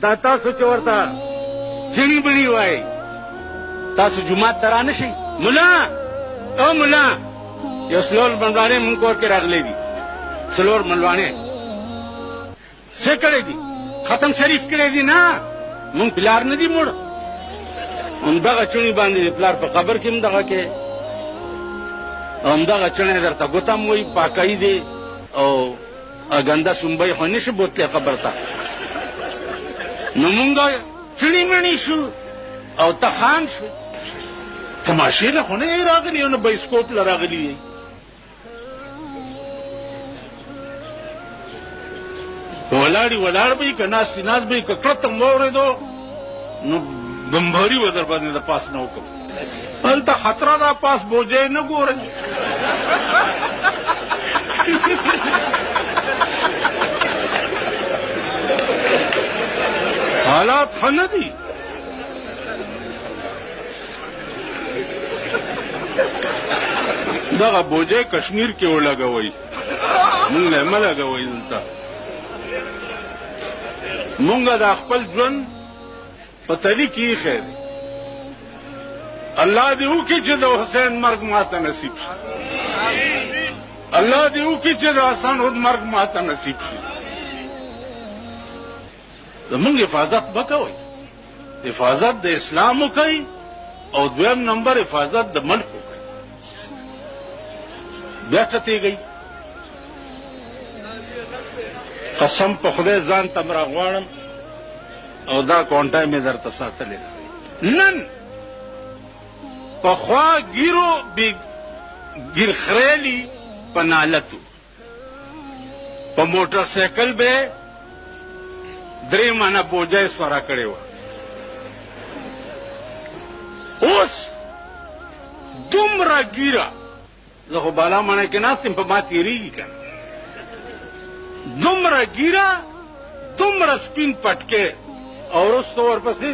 دا تاسو چې ورته چڼي بړي وایي تاسو جومات ته را نه شئ ملا او ملا یو څلور ملواڼې مونږ کور کې راغلی دي څلور ملواڼې څه کړی دي ختم شریف کړی دي نه مونږ پلار نه دي مړ همدغه چڼي باندې د پلار په قبر کې هم دغه کې همدغه چڼی درته ګوتم وایي پاکۍ دی او ګنده سنبۍ خو نشي بوتلی قبر ته نو مونږ چڼي مڼي شو او ته خان شو تماشې له خو نه یې راغلي او نه بایسکوپ له راغلي یې ولاړې ولاړ به یې که ناستې ناست به یې که کړت هم واورېدو نو بمباري به در باندې د پاس نه وکړو هلته خطره ده پاس بوجۍ نه ګورئ حالات ښه نه دي دغه بوجۍ کشمیر کې ولګوئ مونږ له مه لګوئ دلته مونږ د خپل ژوند په تلي کې ایښی دی الله دې وکړي چې د حسین مرګ ماته نصیب شي الله دې وکړي چې د حسن مرګ ماته نصیب شي زمونږ حفاظت به کوئ حفاظت د اسلام وکئ او دویم نمبر حفاظت د ملک وکئ بیا ټتېږئ قسم په خدای ځان ته م راغواړم او دا کونټۍ مې درته ساتلې ده نن پخوا ګیرو ګیر خریلي په نالتو په موټر سایکل به درې مانه بوجۍ سوره کړې وه اوس دومره ګیره زه خو بالا ماڼۍ کې ناست یم په ما تېرېږي که نه دومره ګیره دومره سپین پټکې او وروسته ورپسې